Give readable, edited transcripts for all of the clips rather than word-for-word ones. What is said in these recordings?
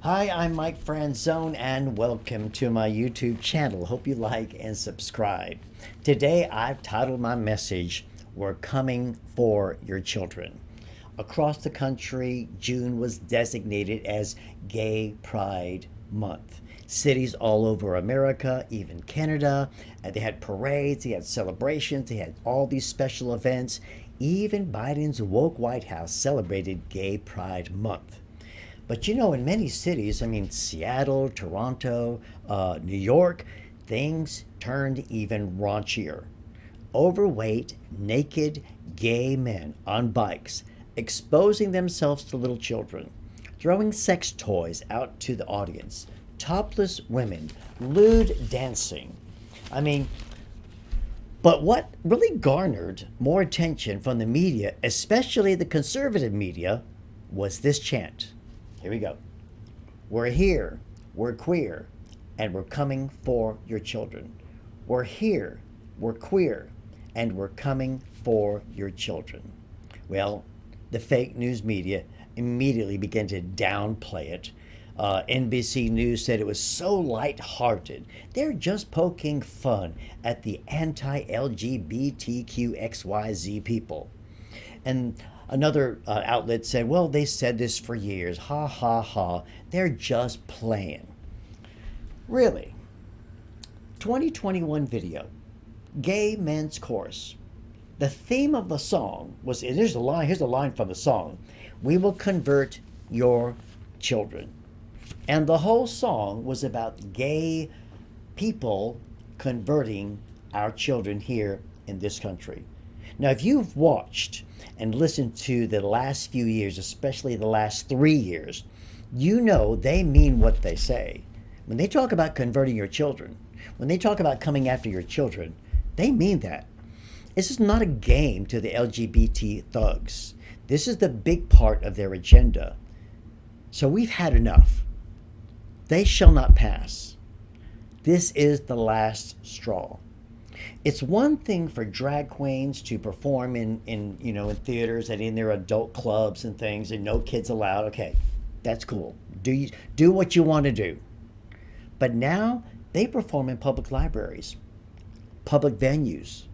Hi, I'm Mike Franzone, and welcome to my YouTube channel. Hope you like and subscribe. Today, I've titled my message, We're Coming for Your Children. Across the country, June was designated as Gay Pride Month. Cities all over America, even Canada, they had parades, they had celebrations, they had all these special events. Even Biden's woke White House celebrated Gay Pride Month. But in many cities, Seattle, Toronto, New York, things turned even raunchier. Overweight, naked, gay men on bikes, exposing themselves to little children, throwing sex toys out to the audience, topless women, lewd dancing. I mean, but what really garnered more attention from the media, especially the conservative media, was this chant. Here we go. We're here, we're queer, and we're coming for your children. We're here, we're queer, and we're coming for your children. Well, the fake news media immediately began to downplay it. NBC News said it was so lighthearted. They're just poking fun at the anti LGBTQXYZ people. And another outlet said, well, they said this for years. Ha ha ha. They're just playing. Really? 2021 video, Gay Men's Chorus. The theme of the song was, and here's the line from the song, we will convert your children. And the whole song was about gay people converting our children here in this country. Now, if you've watched and listened to the last few years, especially the last 3 years, you know they mean what they say. When they talk about converting your children, when they talk about coming after your children, they mean that. This is not a game to the LGBT thugs. This is the big part of their agenda. So we've had enough. They shall not pass. This is the last straw. It's one thing for drag queens to perform in theaters and in their adult clubs and things, and no kids allowed. Okay, that's cool. Do what you want to do. But now they perform in public libraries, public venues,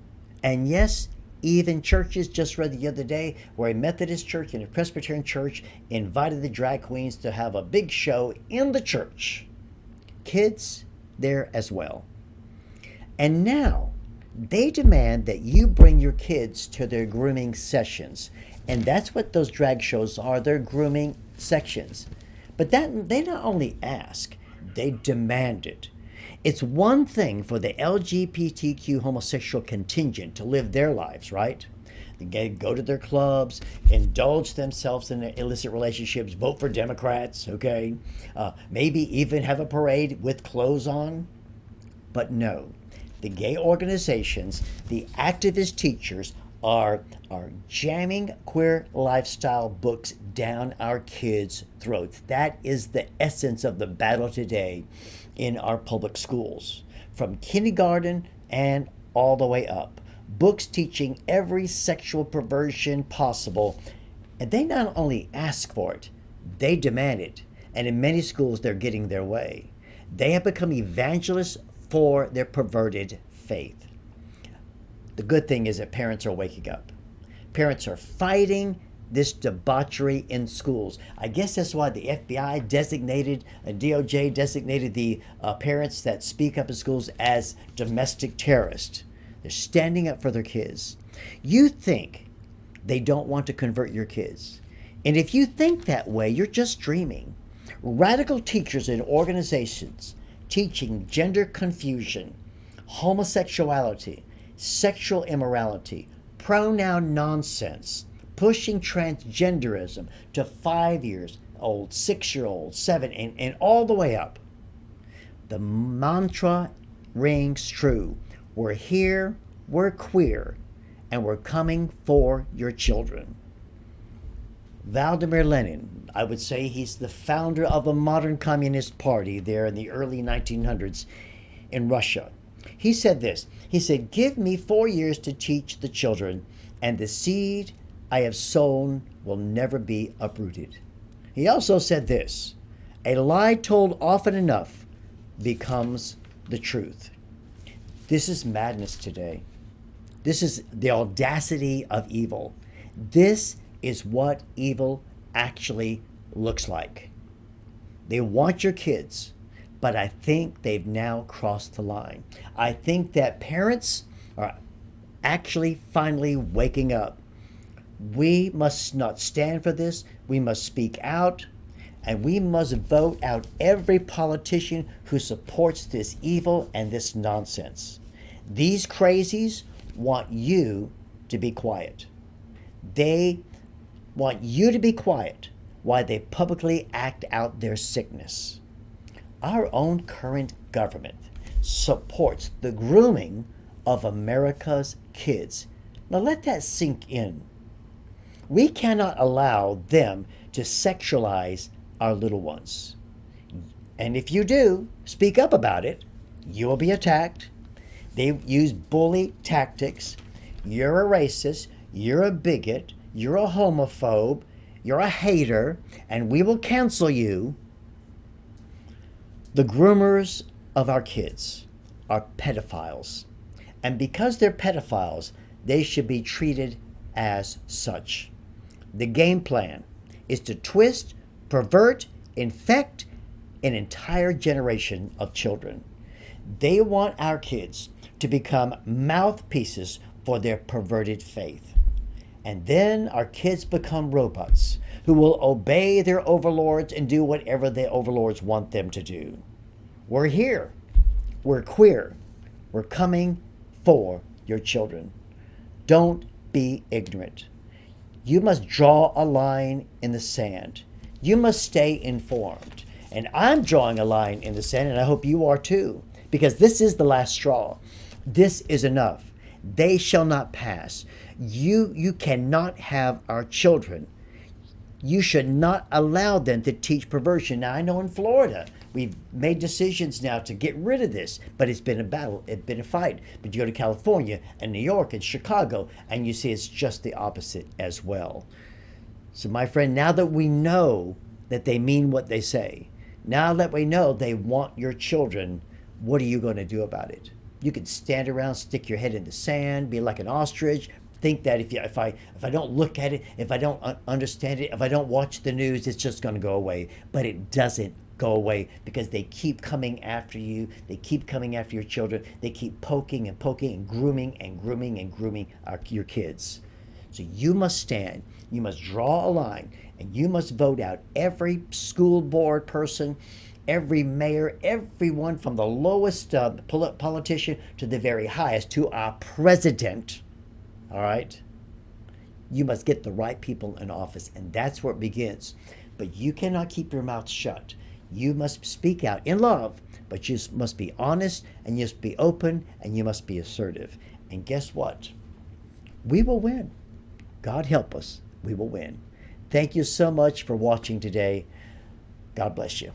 and yes, even churches. Just read the other day where a Methodist church and a Presbyterian church invited the drag queens to have a big show in the church. Kids there as well. And now they demand that you bring your kids to their grooming sessions. And that's what those drag shows are. They're grooming sections. But that they not only ask, they demand it. It's one thing for the LGBTQ homosexual contingent to live their lives, right? They go to their clubs, indulge themselves in their illicit relationships, vote for Democrats, okay? Maybe even have a parade with clothes on. But no, the gay organizations, the activist teachers are jamming queer lifestyle books down our kids' throats. That is the essence of the battle today in our public schools, from kindergarten and all the way up. Books teaching every sexual perversion possible. And they not only ask for it, they demand it. And in many schools, they're getting their way. They have become evangelists for their perverted faith. The good thing is that parents are waking up. Parents are fighting this debauchery in schools. I guess that's why the FBI designated, DOJ designated the parents that speak up in schools as domestic terrorists. They're standing up for their kids. You think they don't want to convert your kids. And if you think that way, you're just dreaming. Radical teachers and organizations teaching gender confusion, homosexuality, sexual immorality, pronoun nonsense, pushing transgenderism to 5 years old, 6-year-old, 7, and all the way up. The mantra rings true. We're here, we're queer, and we're coming for your children. Vladimir Lenin, I would say he's the founder of the modern Communist Party there in the early 1900s in Russia. He said this. He said, give me 4 years to teach the children, and the seed I have sown will never be uprooted. He also said this, A lie told often enough becomes the truth. This is madness today. This is the audacity of evil. This is what evil actually looks like. They want your kids, but I think they've now crossed the line. I think that parents are actually finally waking up. We must not stand for this. We must speak out, and we must vote out every politician who supports this evil and this nonsense. These crazies want you to be quiet. They want you to be quiet while they publicly act out their sickness. Our own current government supports the grooming of America's kids. Now let that sink in. We cannot allow them to sexualize our little ones. And if you do, speak up about it, you will be attacked. They use bully tactics. You're a racist, you're a bigot, you're a homophobe, you're a hater, and we will cancel you. The groomers of our kids are pedophiles. And because they're pedophiles, they should be treated as such. The game plan is to twist, pervert, infect an entire generation of children. They want our kids to become mouthpieces for their perverted faith. And then our kids become robots who will obey their overlords and do whatever the overlords want them to do. We're here. We're queer. We're coming for your children. Don't be ignorant. You must draw a line in the sand. You must stay informed. And I'm drawing a line in the sand, and I hope you are too, because this is the last straw. This is enough. They shall not pass. You cannot have our children. You should not allow them to teach perversion. Now, I know in Florida, we've made decisions now to get rid of this, but it's been a battle, it's been a fight. But you go to California and New York and Chicago, and you see it's just the opposite as well. So, my friend, now that we know that they mean what they say, now that we know they want your children, what are you going to do about it? You can stand around, stick your head in the sand, be like an ostrich, think that if I don't look at it, if I don't understand it, if I don't watch the news, it's just going to go away. But it doesn't go away, because they keep coming after you. They keep coming after your children. They keep poking and poking and grooming and grooming and grooming your kids. So you must stand. You must draw a line, and you must vote out every school board person, every mayor, everyone from the lowest politician to the very highest, to our president. All right? You must get the right people in office, and that's where it begins. But you cannot keep your mouth shut. You must speak out in love, but you must be honest, and you must be open, and you must be assertive. And guess what? We will win. God help us. We will win. Thank you so much for watching today. God bless you.